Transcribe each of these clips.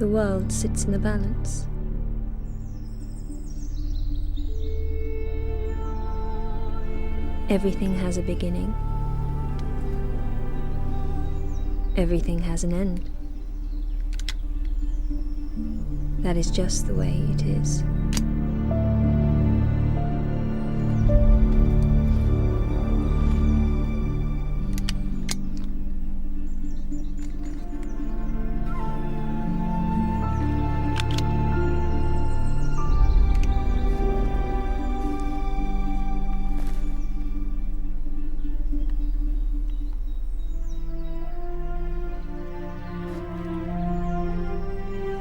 The world sits in the balance. Everything has a beginning. Everything has an end. That is just the way it is.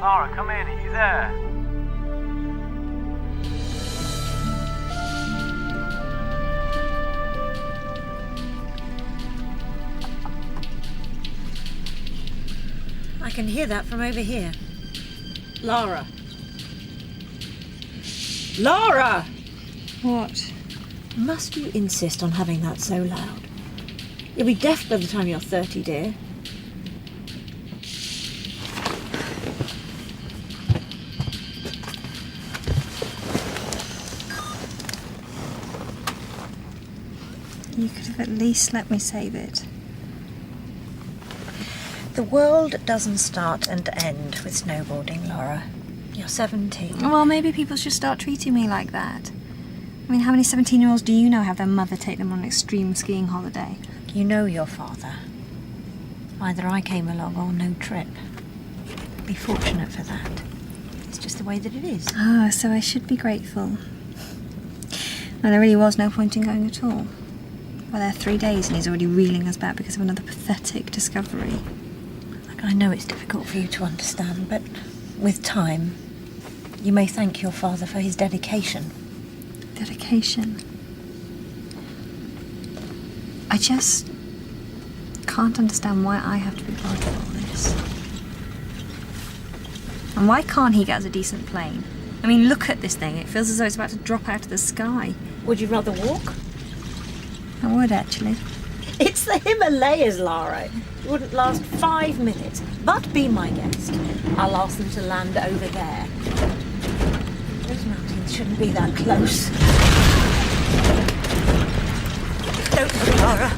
Lara, come in, are you there? I can hear that from over here. Lara. Lara! What? Must you insist on having that so loud? You'll be deaf by the time you're 30, dear. You could have at least let me save it. The world doesn't start and end with snowboarding, Laura. You're 17. Well, maybe people should start treating me like that. I mean, how many 17-year-olds do you know have their mother take them on an extreme skiing holiday? You know your father. Either I came along or no trip. Be fortunate for that. It's just the way that it is. Ah, so I should be grateful. Well, there really was no point in going at all. Well, there are 3 days and he's already reeling us back because of another pathetic discovery. Look, I know it's difficult for you to understand, but with time, you may thank your father for his dedication. Dedication? I just can't understand why I have to be part of all this. And why can't he get us a decent plane? I mean, look at this thing. It feels as though it's about to drop out of the sky. Would you rather walk? I would, actually. It's the Himalayas, Lara. It wouldn't last 5 minutes. But be my guest. I'll ask them to land over there. Those mountains shouldn't be that close. Don't worry, Lara.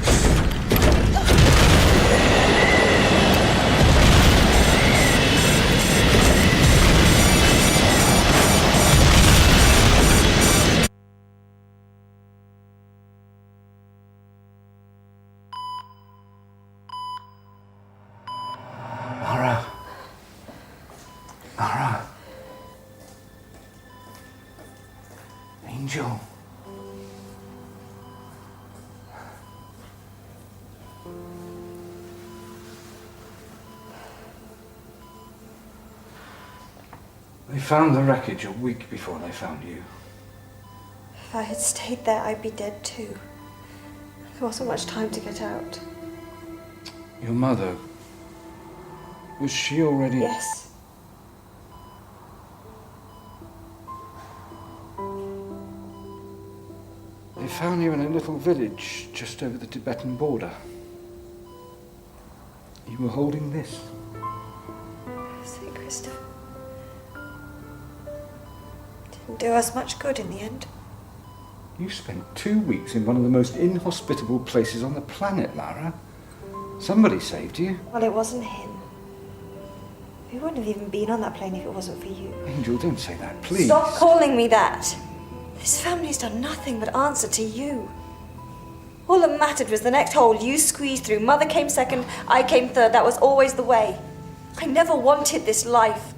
Lara. Lara. Angel. They found the wreckage a week before they found you. If I had stayed there, I'd be dead too. There wasn't much time to get out. Your mother, was she already... Yes. They found you in a little village just over the Tibetan border. You were holding this. St. Christopher. Didn't do us much good in the end. You spent 2 weeks in one of the most inhospitable places on the planet, Lara. Somebody saved you. Well, it wasn't him. We wouldn't have even been on that plane if it wasn't for you. Angel, don't say that, please. Stop calling me that. This family's done nothing but answer to you. All that mattered was the next hole you squeezed through. Mother came second, I came third. That was always the way. I never wanted this life.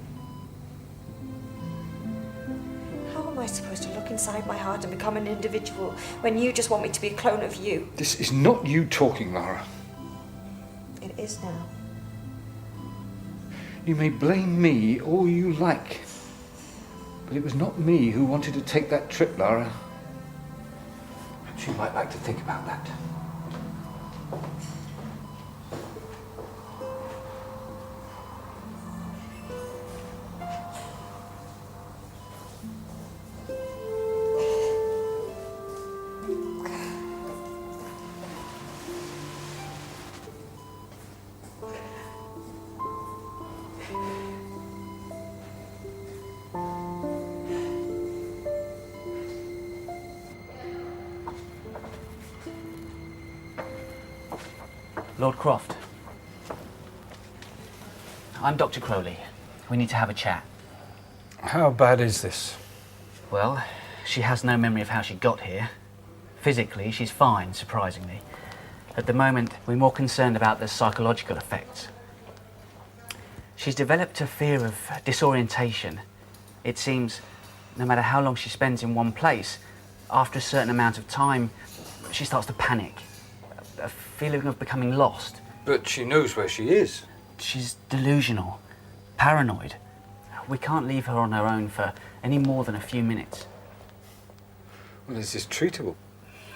How am I supposed to look inside my heart and become an individual when you just want me to be a clone of you? This is not you talking, Lara. It is now. You may blame me all you like, but it was not me who wanted to take that trip, Lara. Perhaps you might like to think about that. Lord Croft. I'm Dr. Crowley. We need to have a chat. How bad is this? Well, she has no memory of how she got here. Physically, she's fine, surprisingly. At the moment, we're more concerned about the psychological effects. She's developed a fear of disorientation. It seems, no matter how long she spends in one place, after a certain amount of time, she starts to panic. A feeling of becoming lost. But she knows where she is. She's delusional, paranoid. We can't leave her on her own for any more than a few minutes. Well, is this treatable?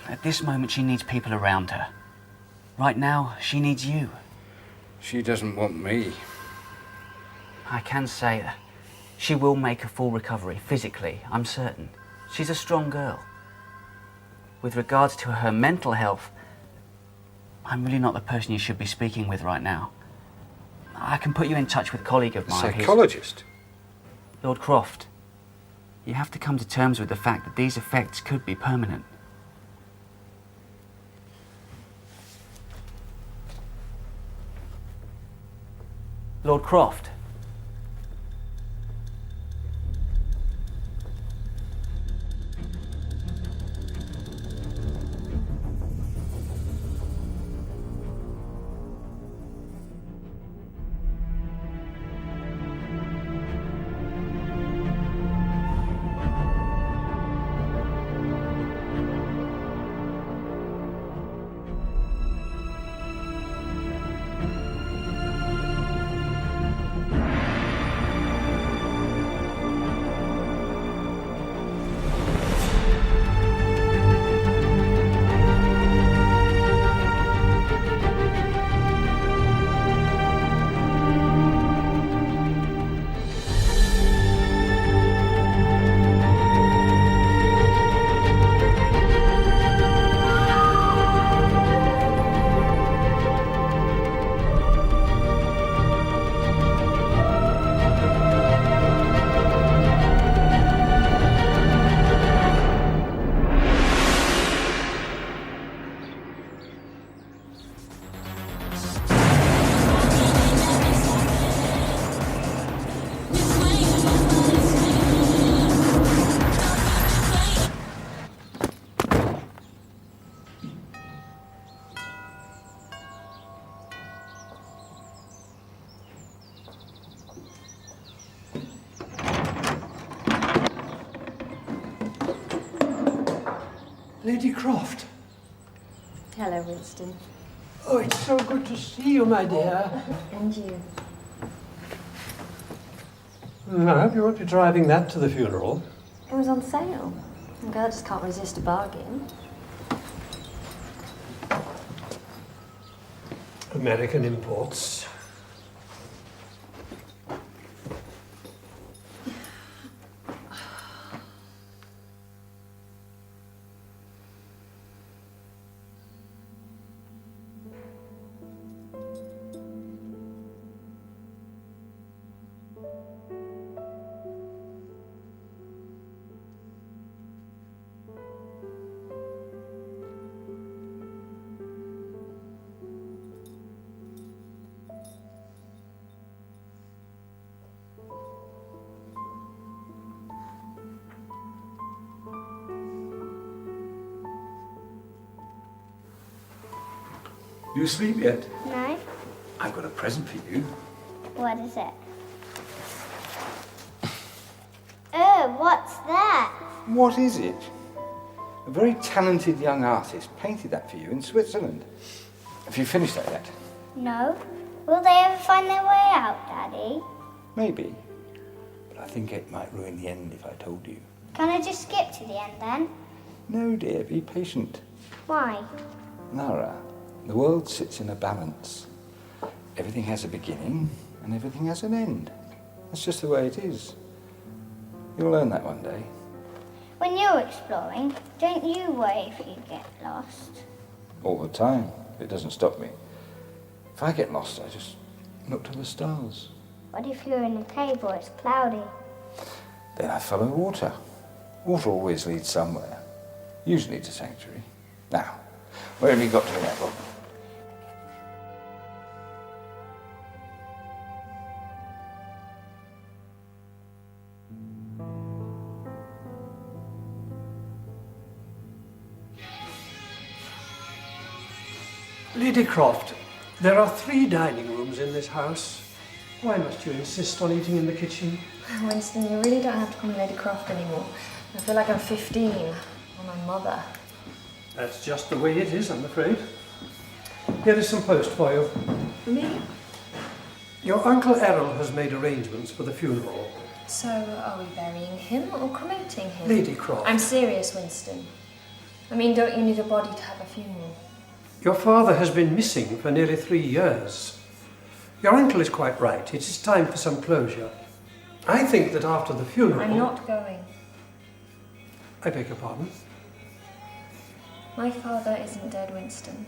At this moment, she needs people around her. Right now, she needs you. She doesn't want me. I can say that she will make a full recovery, physically, I'm certain. She's a strong girl. With regards to her mental health, I'm really not the person you should be speaking with right now. I can put you in touch with a colleague of mine. Psychologist? Lord Croft, you have to come to terms with the fact that these effects could be permanent. Lord Croft. Lady Croft. Hello, Winston. Oh, it's so good to see you, my dear. And you. I hope you won't be driving that to the funeral. It was on sale. A girl just can't resist a bargain. American imports. You asleep yet? No? I've got a present for you. What is it? Oh, what's that? What is it? A very talented young artist painted that for you in Switzerland. Have you finished that yet? No. Will they ever find their way out, Daddy? Maybe. But I think it might ruin the end if I told you. Can I just skip to the end then? No, dear, be patient. Why? Lara, the world sits in a balance. Everything has a beginning and everything has an end. That's just the way it is. You'll learn that one day. When you're exploring, don't you worry if you get lost? All the time. It doesn't stop me. If I get lost, I just look to the stars. What if you're in a cave or it's cloudy? Then I follow water. Water always leads somewhere. Usually to sanctuary. Now, where have you got to in that book? Lady Croft, there are 3 dining rooms in this house. Why must you insist on eating in the kitchen? Winston, you really don't have to call me Lady Croft anymore. I feel like I'm 15, or my mother. That's just the way it is, I'm afraid. Here is some post for you. For me? Your Uncle Errol has made arrangements for the funeral. So, are we burying him or cremating him? Lady Croft. I'm serious, Winston. I mean, don't you need a body to have a funeral? Your father has been missing for nearly 3 years. Your uncle is quite right. It is time for some closure. I think that after the funeral... I'm not going. I beg your pardon? My father isn't dead, Winston.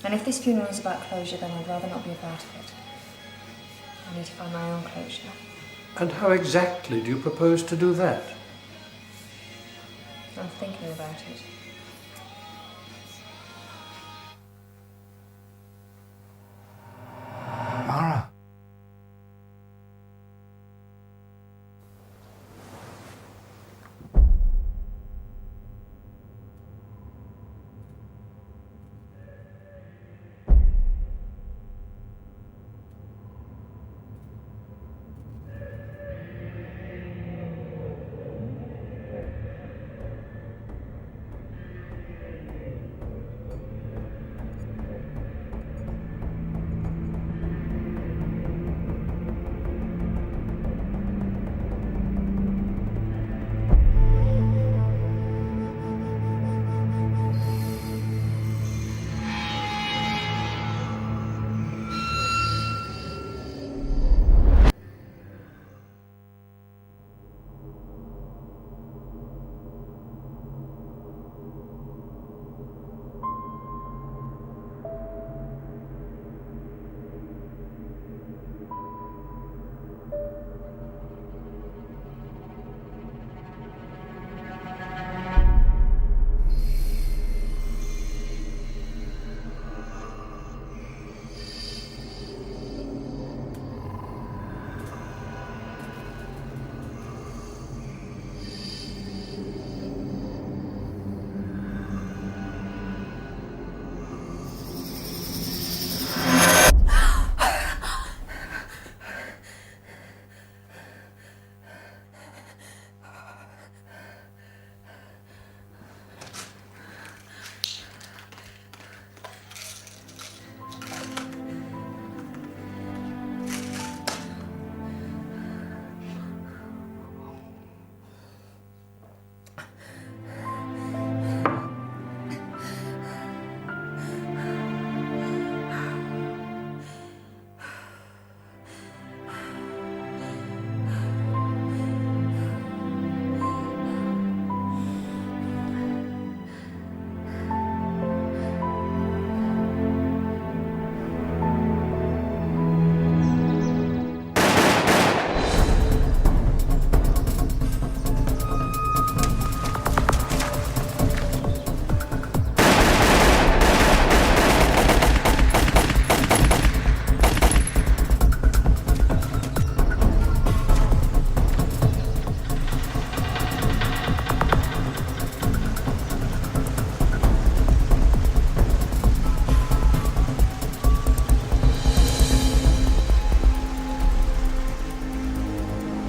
And if this funeral is about closure, then I'd rather not be a part of it. I need to find my own closure. And how exactly do you propose to do that? I'm thinking about it. Lara.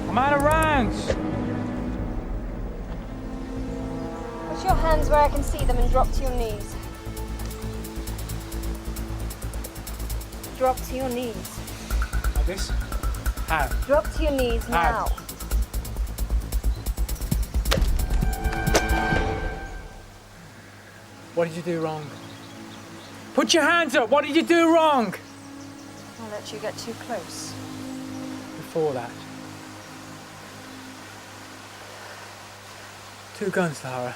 I'm out of rounds. Put your hands where I can see them and drop to your knees. Drop to your knees. Like this? How? Drop to your knees now. What did you do wrong? Put your hands up! What did you do wrong? I'll let you get too close. Before that. 2 guns, Lara.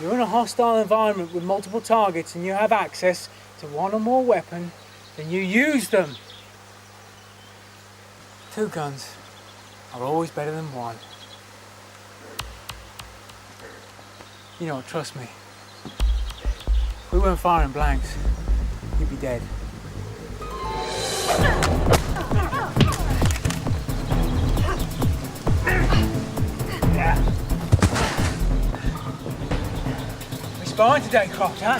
You're in a hostile environment with multiple targets and you have access to 1 or more weapon, then you use them. 2 guns are always better than 1. You know what, trust me. If we weren't firing blanks, you'd be dead. sparring today, Croft, huh?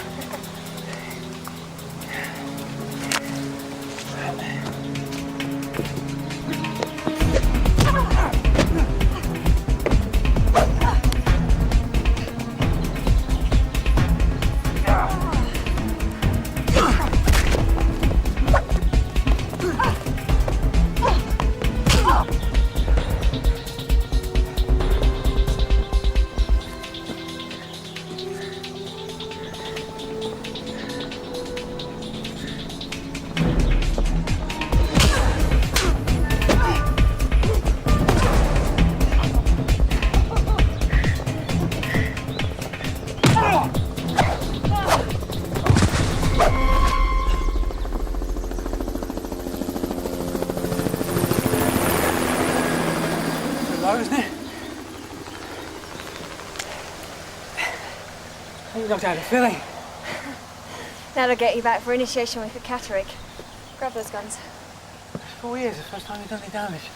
Isn't it? You knocked out a filly. That'll get you back for initiation with the catterick. Grab those guns. 4 years, the first time you've done any damage.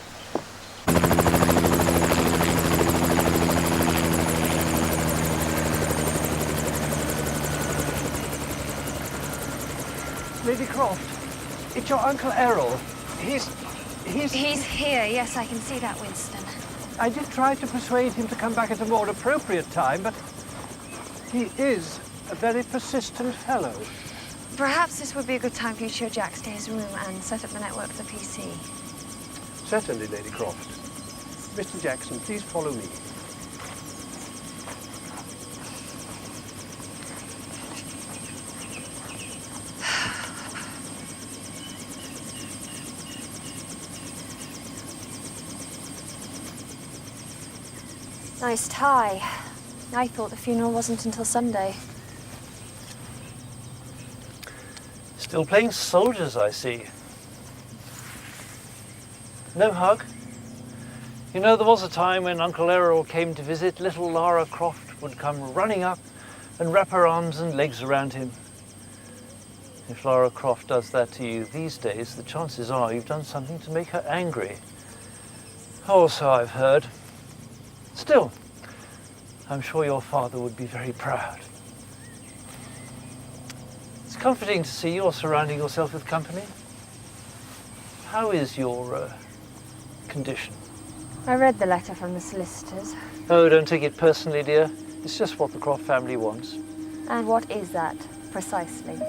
Lady Croft, it's your Uncle Errol. He's here, yes, I can see that, Winston. I did try to persuade him to come back at a more appropriate time, but he is a very persistent fellow. Perhaps this would be a good time for you to show Jax to his room and set up the network for the PC. Certainly, Lady Croft. Mr. Jackson, please follow me. Nice tie. I thought the funeral wasn't until Sunday. Still playing soldiers, I see. No hug? You know, there was a time when Uncle Errol came to visit, little Lara Croft would come running up and wrap her arms and legs around him. If Lara Croft does that to you these days, the chances are you've done something to make her angry. Oh, so I've heard. Still, I'm sure your father would be very proud. It's comforting to see you're surrounding yourself with company. How is your condition? I read the letter from the solicitors. Oh, don't take it personally, dear. It's just what the Croft family wants. And what is that, precisely?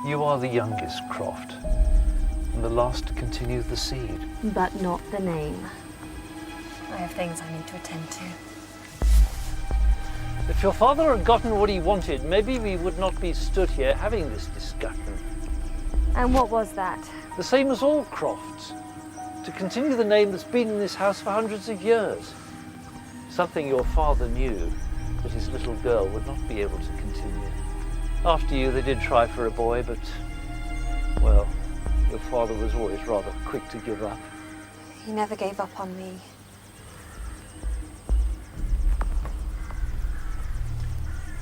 You are the youngest, Croft, and the last to continue the seed. But not the name. I have things I need to attend to. If your father had gotten what he wanted, maybe we would not be stood here having this discussion. And what was that? The same as all Crofts. To continue the name that's been in this house for hundreds of years. Something your father knew that his little girl would not be able to continue. After you, they did try for a boy, but, well, your father was always rather quick to give up. He never gave up on me.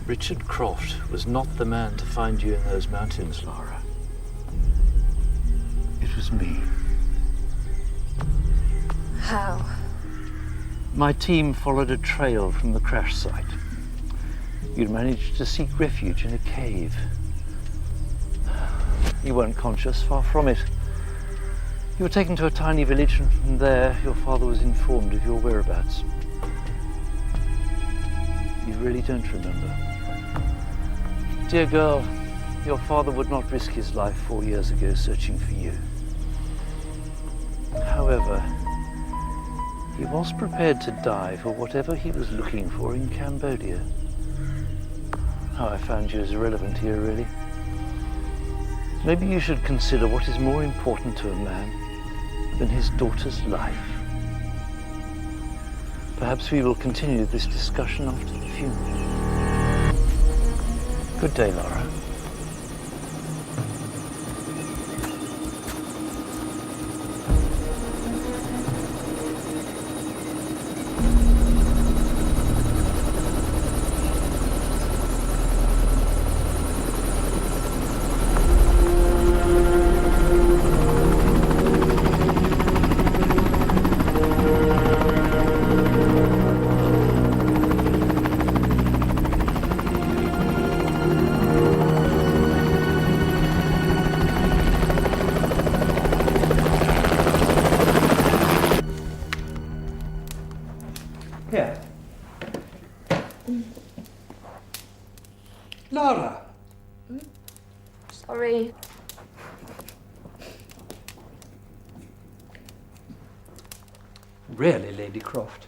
Richard Croft was not the man to find you in those mountains, Lara. It was me. How? My team followed a trail from the crash site. You'd managed to seek refuge in a cave. You weren't conscious, far from it. You were taken to a tiny village, and from there your father was informed of your whereabouts. You really don't remember. Dear girl, your father would not risk his life 4 years ago searching for you. However, he was prepared to die for whatever he was looking for in Cambodia. How I found you is irrelevant here, really. Maybe you should consider what is more important to a man than his daughter's life. Perhaps we will continue this discussion after the funeral. Good day, Lara. Sorry. Really, Lady Croft.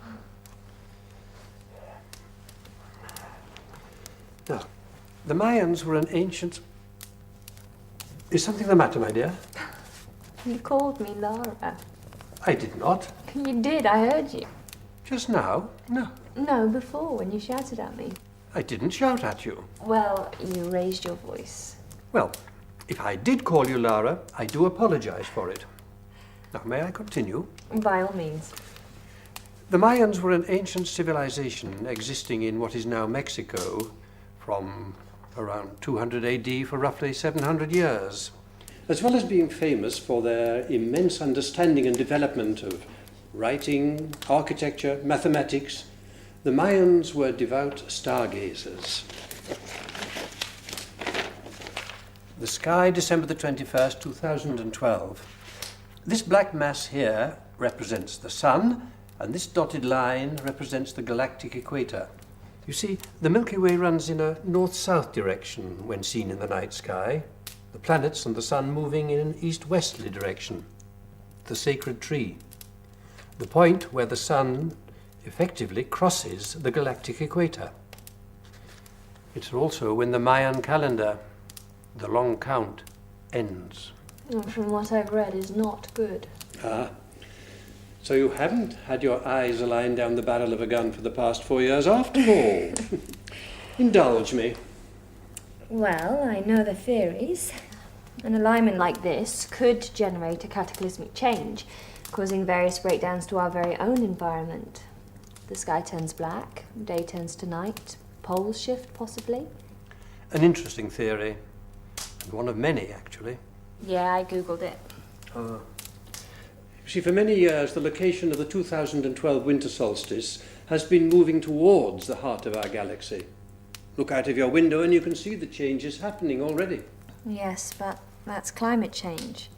Now, the Mayans were an ancient... Is something the matter, my dear? You called me Lara. I did not. You did, I heard you. Just now? No. No, before, when you shouted at me. I didn't shout at you. Well, you raised your voice. Well, if I did call you Lara, I do apologize for it. Now, may I continue? By all means. The Mayans were an ancient civilization existing in what is now Mexico from around 200 AD for roughly 700 years. As well as being famous for their immense understanding and development of writing, architecture, mathematics, the Mayans were devout stargazers. The sky, December the 21st, 2012. This black mass here represents the sun, and this dotted line represents the galactic equator. You see, the Milky Way runs in a north-south direction when seen in the night sky, the planets and the sun moving in an east-westerly direction, the sacred tree, the point where the sun effectively crosses the galactic equator. It's also when the Mayan calendar, the long count, ends. From what I've read, is not good. Ah. So you haven't had your eyes aligned down the barrel of a gun for the past 4 years after all. Indulge me. Well, I know the theories. An alignment like this could generate a cataclysmic change, causing various breakdowns to our very own environment. The sky turns black, day turns to night, poles shift possibly. An interesting theory, and one of many actually. Yeah, I googled it. See, for many years, the location of the 2012 winter solstice has been moving towards the heart of our galaxy. Look out of your window and you can see the changes happening already. Yes, but that's climate change.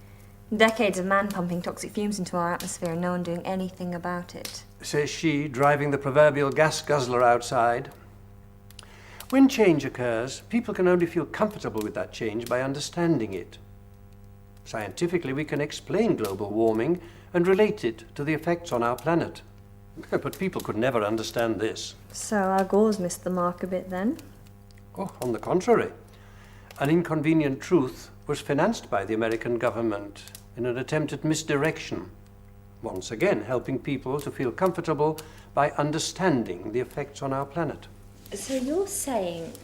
Decades of man pumping toxic fumes into our atmosphere and no one doing anything about it. Says she, driving the proverbial gas guzzler outside. When change occurs, people can only feel comfortable with that change by understanding it. Scientifically, we can explain global warming and relate it to the effects on our planet. But people could never understand this. So our Gores missed the mark a bit then? Oh, on the contrary. An inconvenient truth was financed by the American government in an attempt at misdirection, once again helping people to feel comfortable by understanding the effects on our planet. So you're saying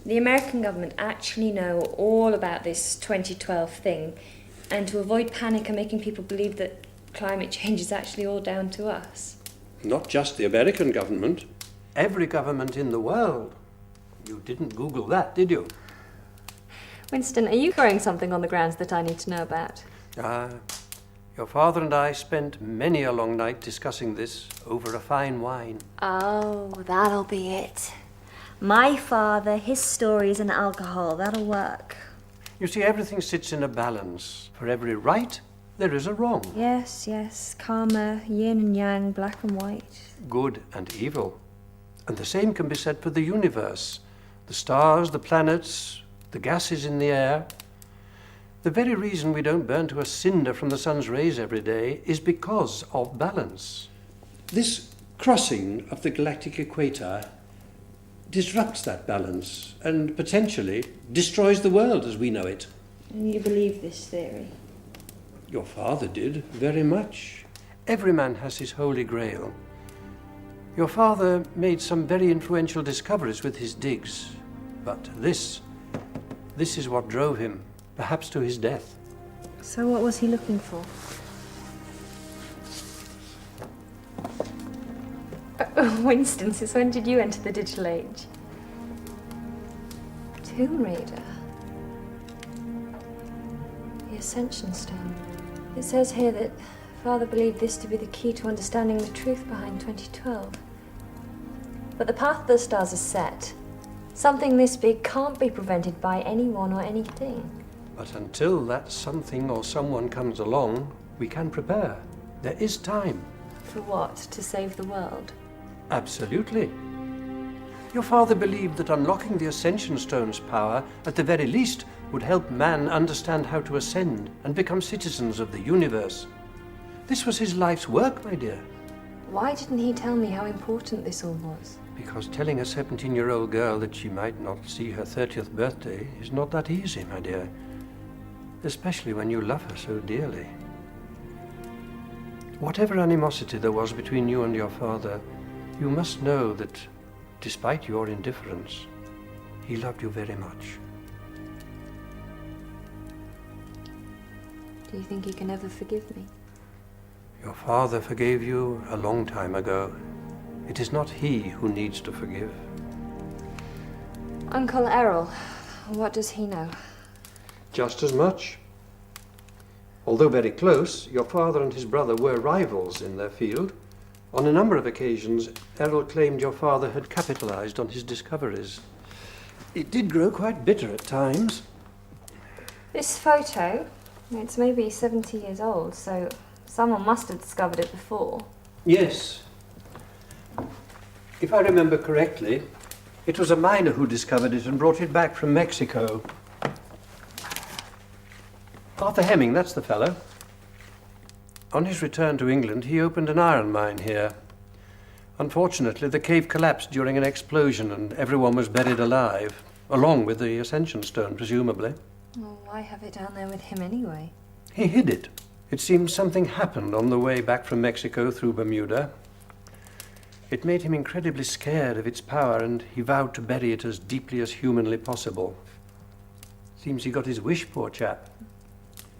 the American government actually know all about this 2012 thing, and to avoid panic are making people believe that climate change is actually all down to us? Not just the American government, every government in the world. You didn't Google that, did you? Winston, are you throwing something on the grounds that I need to know about? Your father and I spent many a long night discussing this over a fine wine. Oh, that'll be it. My father, his stories and alcohol, that'll work. You see, everything sits in a balance. For every right, there is a wrong. Yes, yes, karma, yin and yang, black and white. Good and evil. And the same can be said for the universe. The stars, the planets, the gases in the air. The very reason we don't burn to a cinder from the sun's rays every day is because of balance. This crossing of the galactic equator disrupts that balance and potentially destroys the world as we know it. And you believe this theory? Your father did, very much. Every man has his holy grail. Your father made some very influential discoveries with his digs, but this is what drove him, perhaps to his death. So what was he looking for? Winston, since when did you enter the digital age? Tomb Raider. The Ascension Stone. It says here that Father believed this to be the key to understanding the truth behind 2012. But the path of the stars is set. Something this big can't be prevented by anyone or anything. But until that something or someone comes along, we can prepare. There is time. For what? To save the world? Absolutely. Your father believed that unlocking the Ascension Stone's power, at the very least, would help man understand how to ascend and become citizens of the universe. This was his life's work, my dear. Why didn't he tell me how important this all was? Because telling a 17-year-old girl that she might not see her 30th birthday is not that easy, my dear. Especially when you love her so dearly. Whatever animosity there was between you and your father, you must know that, despite your indifference, he loved you very much. Do you think he can ever forgive me? Your father forgave you a long time ago. It is not he who needs to forgive. Uncle Errol, what does he know? Just as much. Although very close, your father and his brother were rivals in their field. On a number of occasions, Errol claimed your father had capitalized on his discoveries. It did grow quite bitter at times. This photo, it's maybe 70 years old, so someone must have discovered it before. Yes. If I remember correctly, it was a miner who discovered it and brought it back from Mexico. Arthur Hemming, that's the fellow. On his return to England, he opened an iron mine here. Unfortunately, the cave collapsed during an explosion and everyone was buried alive, along with the Ascension Stone, presumably. Well, why have it down there with him anyway? He hid it. It seems something happened on the way back from Mexico through Bermuda. It made him incredibly scared of its power, and he vowed to bury it as deeply as humanly possible. Seems he got his wish, poor chap.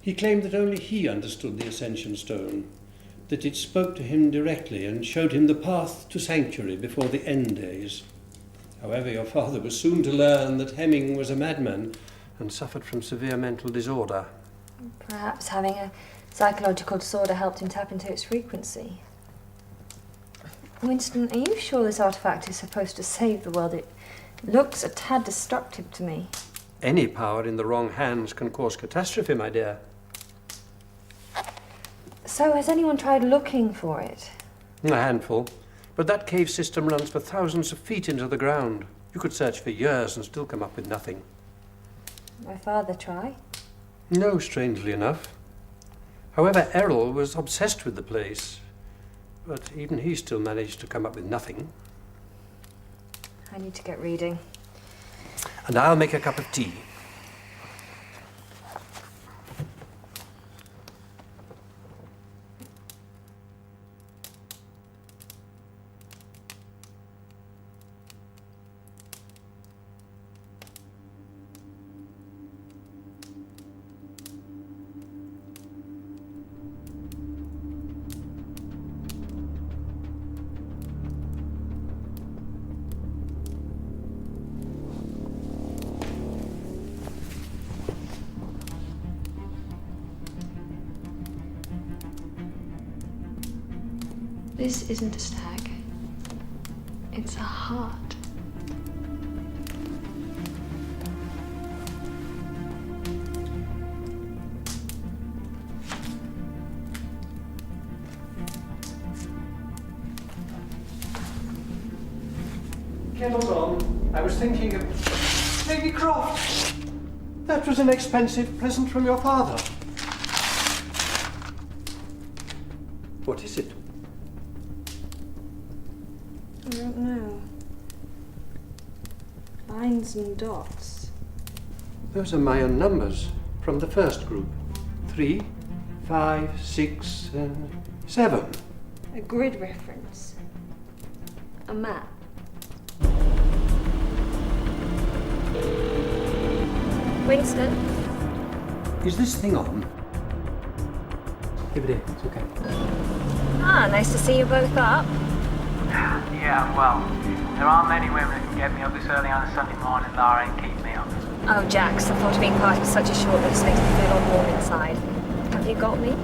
He claimed that only he understood the Ascension Stone, that it spoke to him directly and showed him the path to sanctuary before the end days. However, your father was soon to learn that Hemming was a madman and suffered from severe mental disorder. Perhaps having a psychological disorder helped him tap into its frequency. Winston, are you sure this artifact is supposed to save the world? It looks a tad destructive to me. Any power in the wrong hands can cause catastrophe, my dear. So has anyone tried looking for it? A handful. But that cave system runs for thousands of feet into the ground. You could search for years and still come up with nothing. My father try? No, strangely enough. However, Errol was obsessed with the place. But even he still managed to come up with nothing. I need to get reading. And I'll make a cup of tea. This isn't a stag. It's a heart. Kettle's on. I was thinking of Lady Croft. That was an expensive present from your father. What is it? I don't know. Lines and dots. Those are Mayan numbers from the first group. 3, 5, 6, and 7. A grid reference. A map. Winston? Is this thing on? Give it in. It's okay. Ah, nice to see you both up. Yeah, well, there aren't many women that can get me up this early on a Sunday morning, Lara, and keep me up. Oh, Jax, the thought of being part of such a short list makes me feel all warm inside. Have you got me?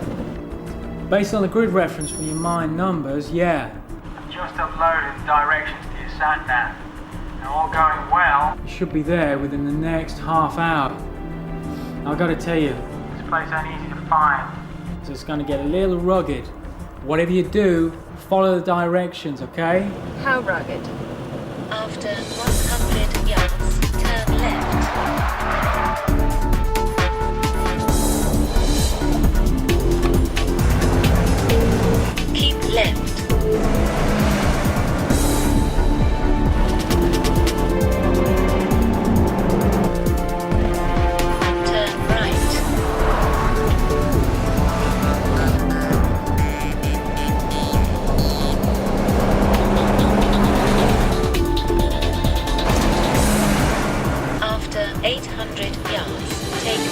Based on the grid reference from your Mayan numbers, yeah. I've just uploaded the directions to your sat-nav. They're all going well. You should be there within the next half hour. I've got to tell you, This place ain't easy to find. so it's going to get a little rugged. Whatever you do, follow the directions, okay? How rugged? After 100 yards, turn left.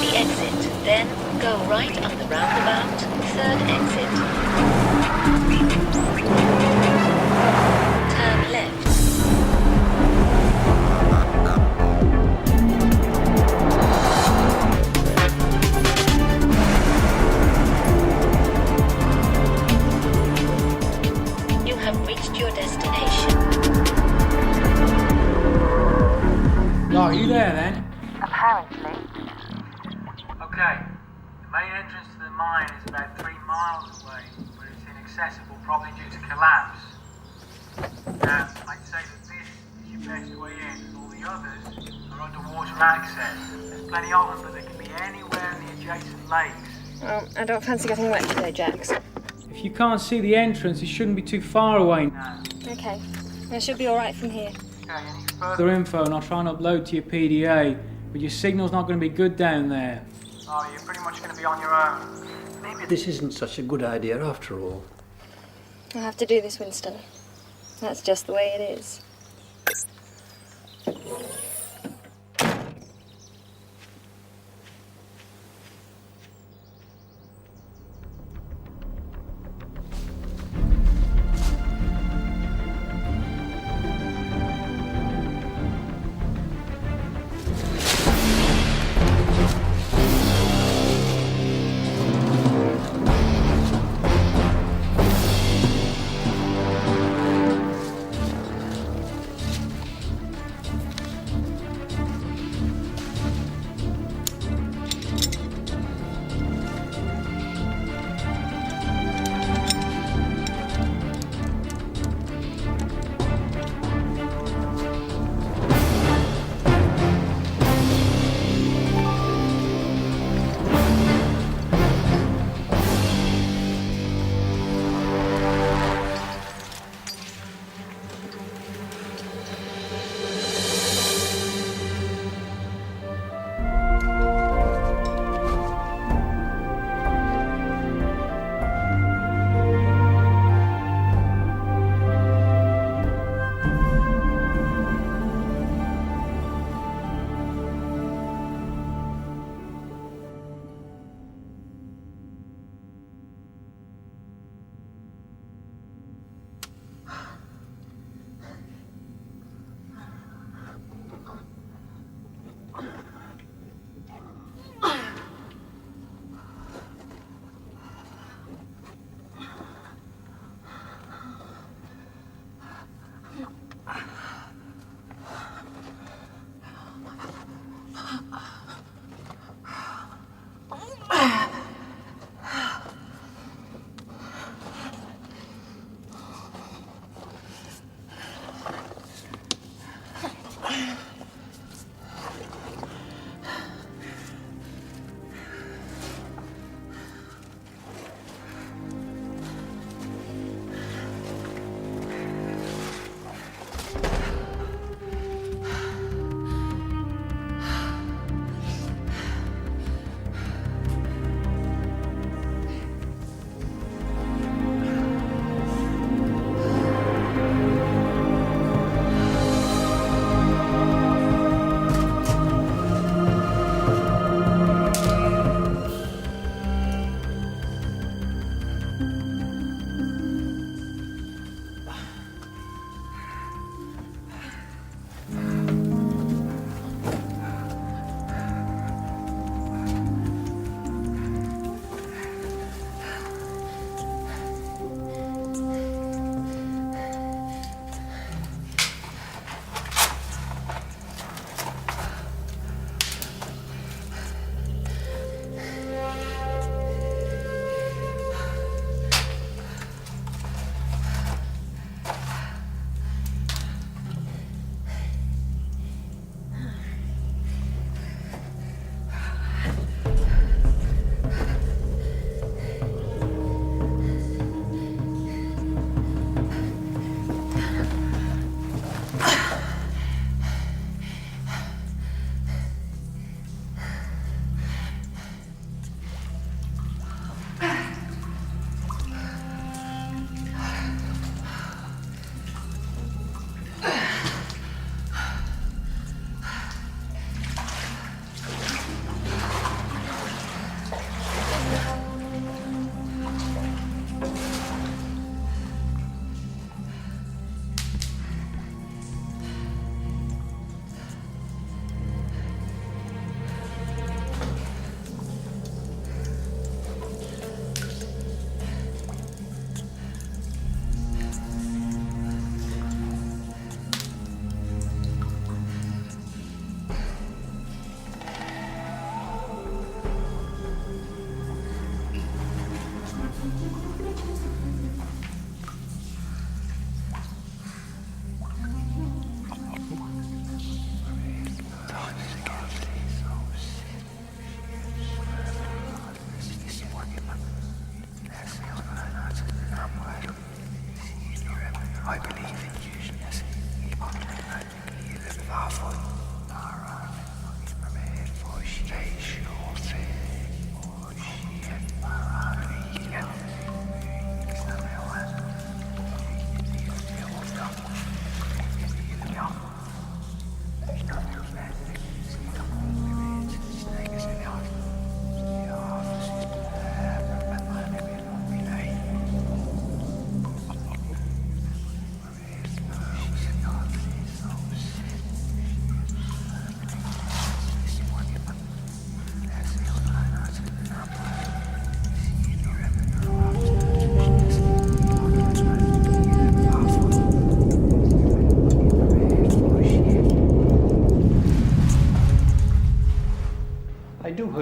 the exit, then go right up the roundabout, third exit. Turn left. You have reached your destination. Oh, are you there then? Apparently. Okay, the main entrance to the mine is about 3 miles away, but it's inaccessible, probably due to collapse. Now, I'd say that this is your best way in, and all the others are underwater access. There's plenty of them, but they can be anywhere in the adjacent lakes. Well, I don't fancy getting wet today, Jax. If you can't see the entrance, it shouldn't be too far away. Okay, I should be alright from here. Okay, any further? Further info and I'll try and upload to your PDA, but your signal's not going to be good down there. Oh, you're pretty much going to be on your own. Maybe this isn't such a good idea after all. I'll have to do this, Winston. That's just the way it is.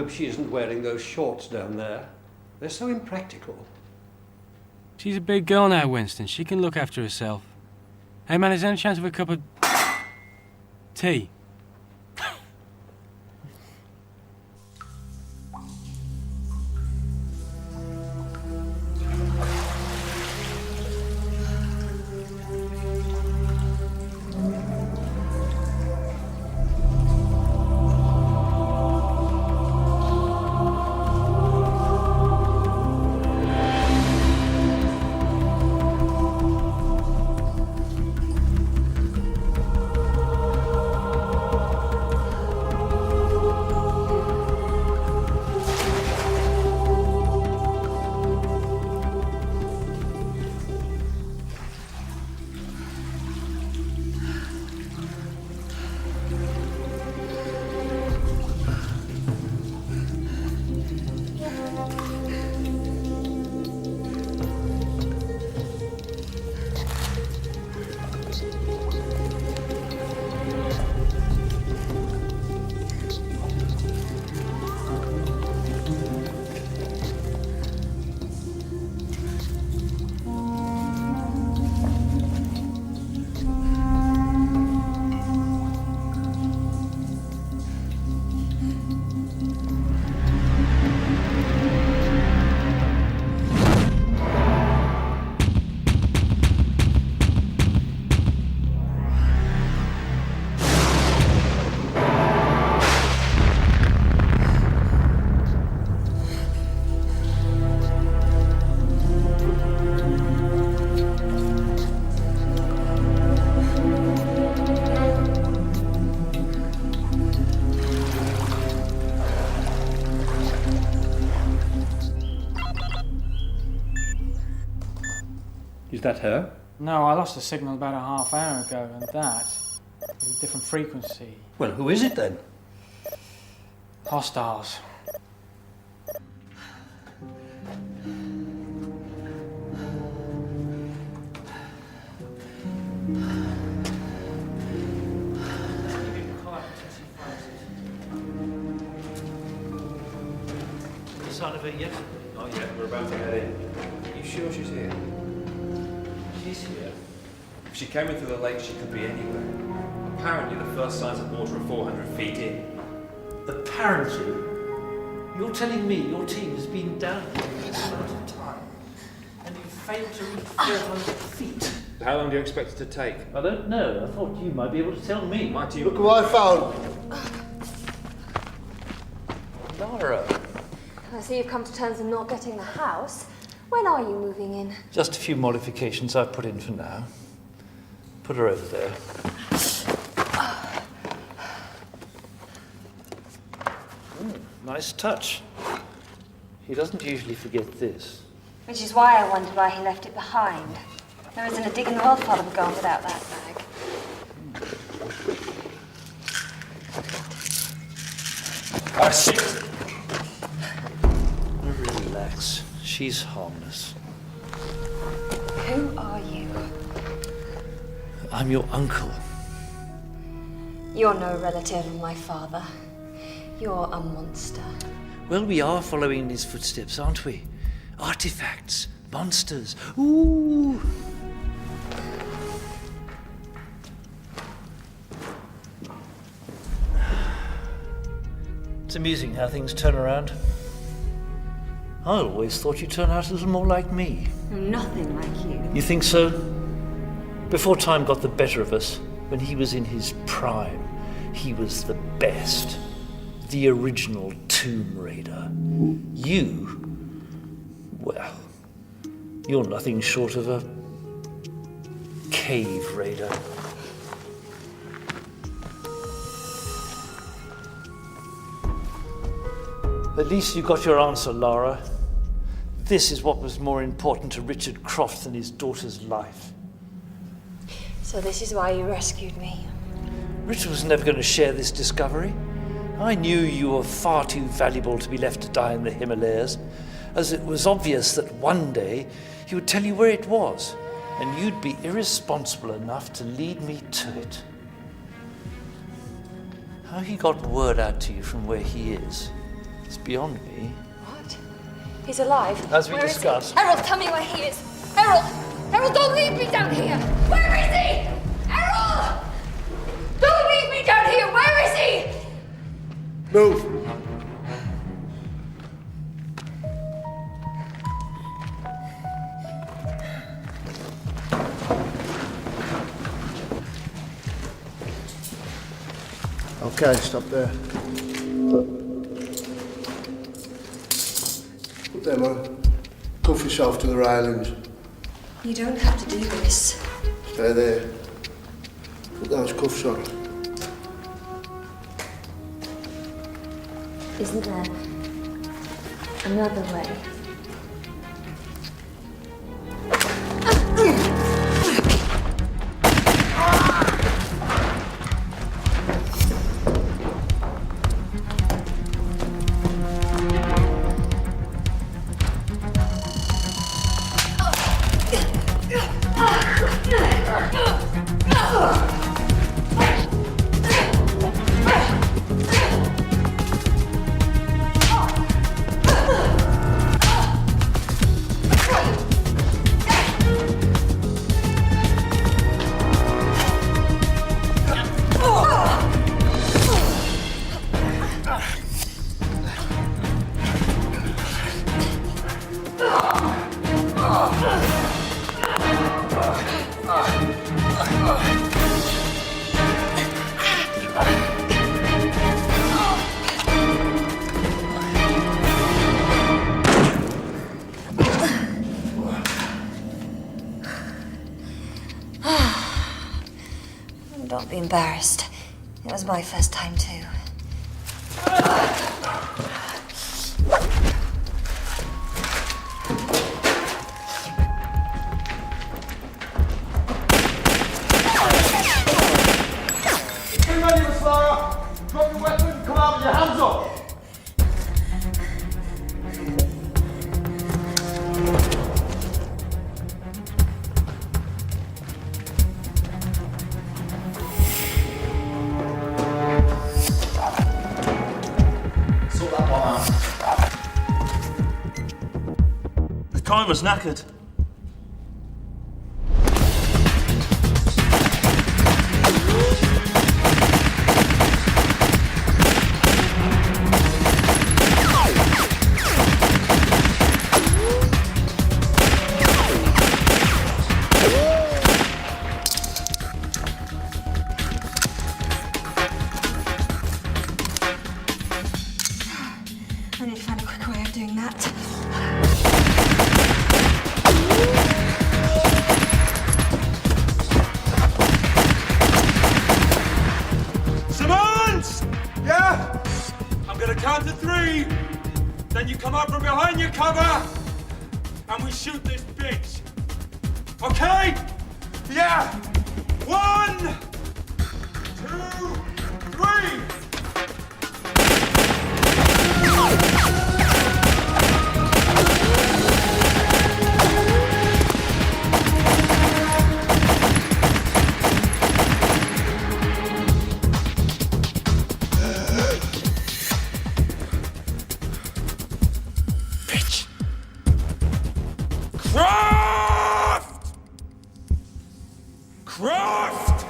hope she isn't wearing those shorts down there. They're so impractical. She's a big girl now, Winston. She can look after herself. Hey, man, is there any chance of a cup of tea? Is that her? No, I lost the signal about a half hour ago, and that is a different frequency. Well, who is it then? Hostiles. The sign of her yet? Not yet, we're about to head in. Are you sure she's here? She's here. If she came in through the lake, she could be anywhere. Apparently, the first signs of water are 400 feet in. Apparently? You're telling me your team has been down here this amount of time and you failed to reach 400 feet? How long do you expect it to take? I don't know. I thought you might be able to tell me. Might you? Look at what I found. Lara. I see you've come to terms with not getting the house. When are you moving in? Just a few modifications I've put in for now. Put her over there. Nice touch. He doesn't usually forget this. Which is why I wondered why he left it behind. There isn't a dig in the world father would go on without that bag. Ah, shit! Relax. She's harmless. Who are you? I'm your uncle. You're no relative of my father. You're a monster. Well, we are following in his footsteps, aren't we? Artifacts, monsters. Ooh! It's amusing how things turn around. I always thought you'd turn out a little more like me. Nothing like you. You think so? Before time got the better of us, when he was in his prime, he was the best. The original Tomb Raider. You, well, you're nothing short of a cave raider. At least you got your answer, Lara. This is what was more important to Richard Croft than his daughter's life. So this is why you rescued me. Richard was never going to share this discovery. I knew you were far too valuable to be left to die in the Himalayas, as it was obvious that one day he would tell you where it was, and you'd be irresponsible enough to lead me to it. How he got word out to you from where he is, It's beyond me. What? He's alive. As we Where is he? discussed. Harold, tell me where he is. Harold! Harold, don't leave me down here! Where is he? Harold! Don't leave me down here! Where is he? Move. Okay, stop there. Put them on. Cuff yourself to the railings. You don't have to do this. Stay there. Put those cuffs on. Isn't there another way? Don't be embarrassed. It was my first time too. Get ready, Miss Lara. Drop your weapon, come out with your hands up. Sort that one out. The timer's knackered. I need to find a quicker way of doing that. Simmons! Yeah? I'm gonna count to 3. Then you come out from behind your cover and we shoot this bitch. Okay? Yeah! 1, 2, 3! Craft! Craft!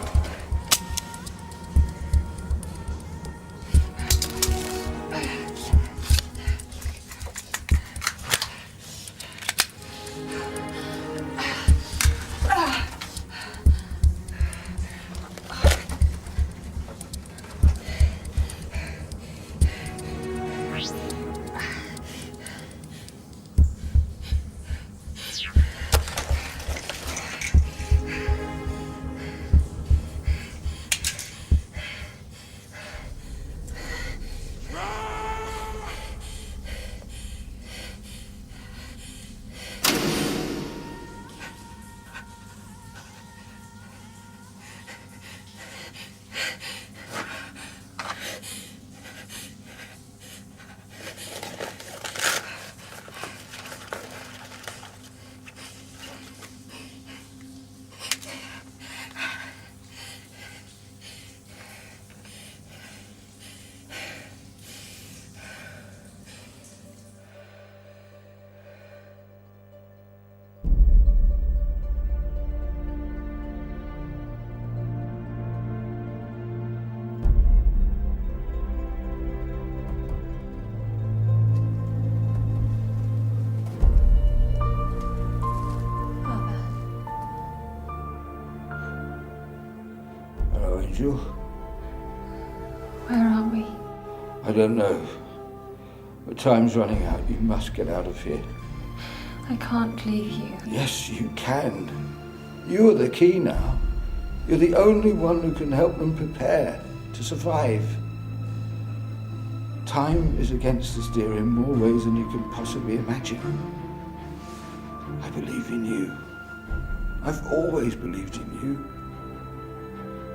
angel. Where are we? I don't know. But time's running out. You must get out of here. I can't leave you. Yes, you can. You are the key now. You're the only one who can help them prepare to survive. Time is against us, dear, in more ways than you can possibly imagine. I believe in you. I've always believed in you.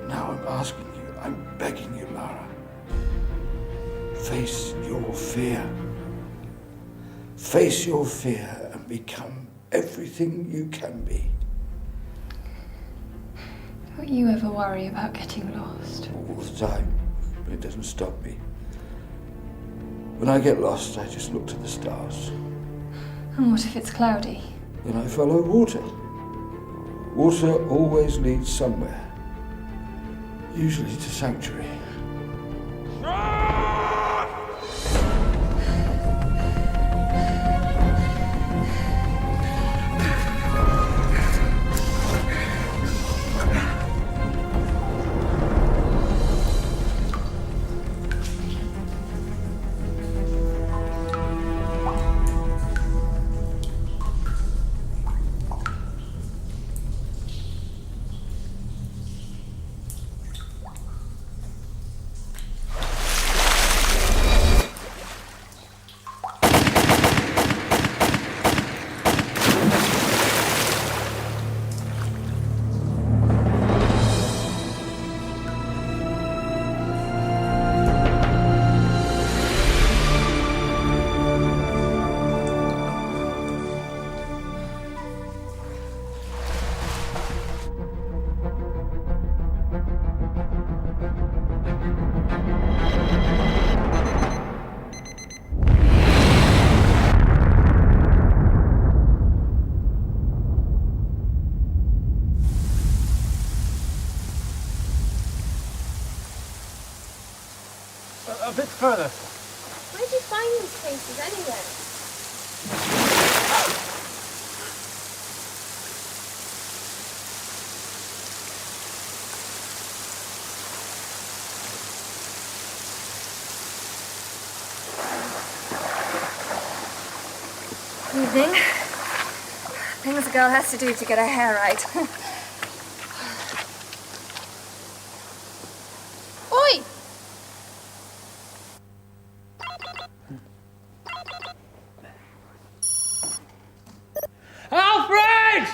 Now I'm asking you, I'm begging you, Lara. Face your fear. Face your fear and become everything you can be. Don't you ever worry about getting lost? All the time, but it doesn't stop me. When I get lost, I just look to the stars. And what if it's cloudy? Then I follow water. Water always leads somewhere. Usually to sanctuary. A bit further. Where'd you find these places anyway? Evening. Things a girl has to do to get her hair right. Oi! Alfred!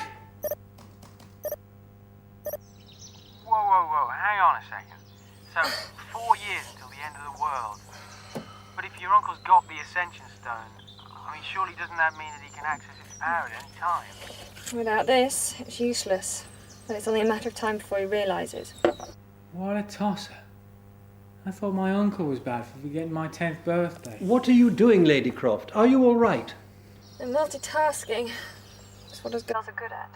Whoa, hang on a second. So, 4 years until the end of the world. But if your uncle's got the Ascension Stone, I mean, surely doesn't that mean that he can access its power at any time? Without this, it's useless. But it's only a matter of time before he realises. What a tosser. I thought my uncle was bad for forgetting my 10th birthday. What are you doing, Lady Croft? Are you all right? And multitasking. That's what us girls are good at.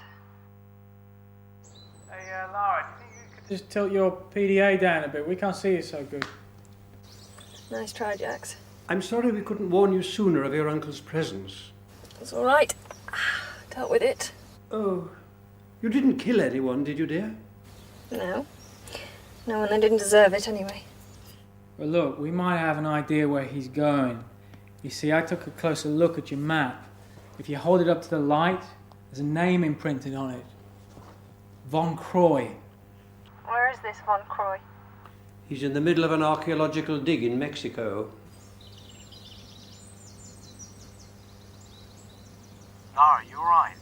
Hey, Lara, do you think you could... Just tilt your PDA down a bit. We can't see you so good. Nice try, Jax. I'm sorry we couldn't warn you sooner of your uncle's presence. It's all right. Dealt with it. Oh, you didn't kill anyone, did you, dear? No. No one that didn't deserve it, anyway. But look, we might have an idea where he's going. You see, I took a closer look at your map. If you hold it up to the light, there's a name imprinted on it. Von Croy. Where is this Von Croy? He's in the middle of an archaeological dig in Mexico. Lara, you alright?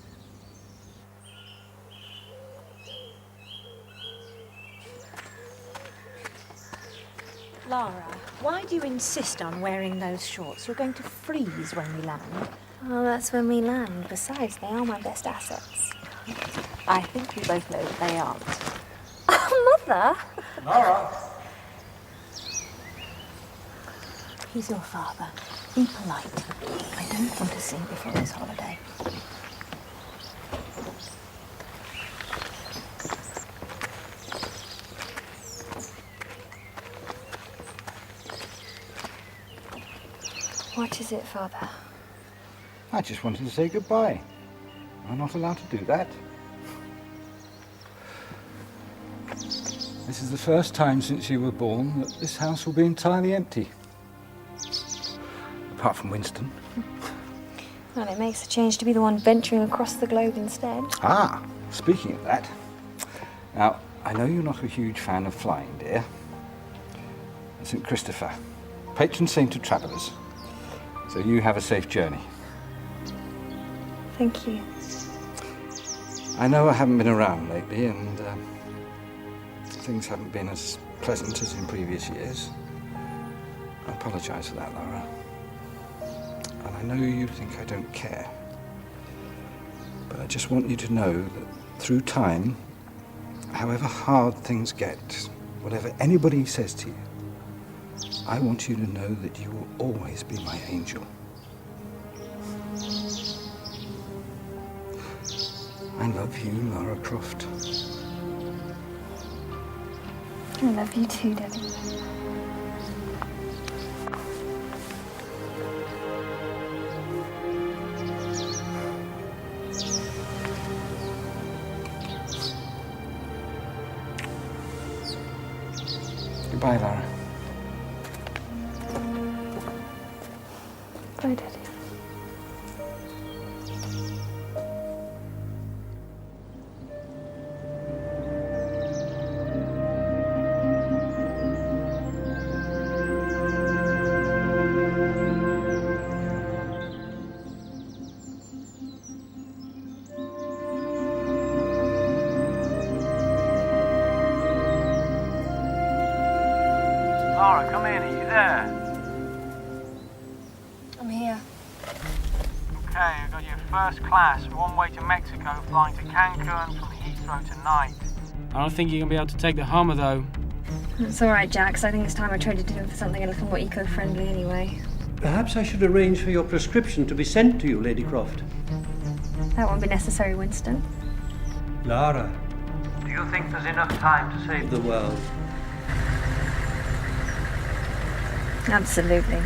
Lara, why do you insist on wearing those shorts? You're going to freeze when we land. Well, that's when we land. Besides, they are my best assets. I think we both know that they aren't. Oh, Mother! Lara! He's your father. Be polite. I don't want to see you before this holiday. What is it, Father? I just wanted to say goodbye. I'm not allowed to do that. This is the first time since you were born that this house will be entirely empty. Apart from Winston. Well, it makes a change to be the one venturing across the globe instead. Ah, speaking of that. Now, I know you're not a huge fan of flying, dear. St. Christopher, patron saint of travellers. So you have a safe journey. Thank you. I know I haven't been around lately, and things haven't been as pleasant as in previous years. I apologise for that, Laura. And I know you think I don't care. But I just want you to know that through time, however hard things get, whatever anybody says to you, I want you to know that you will always be my angel. I love you, Lara Croft. I love you too, Daddy. Goodbye, Lara. Bye, Daddy. Lara, come in. Are you there? I'm here. Okay, I've got your first class, one way to Mexico, flying to Cancun from Heathrow tonight. I don't think you're going to be able to take the Hummer, though. It's all right, Jax. I think it's time I traded in for something a little more eco-friendly anyway. Perhaps I should arrange for your prescription to be sent to you, Lady Croft. That won't be necessary, Winston. Lara, Do you think there's enough time to save the world. Absolutely.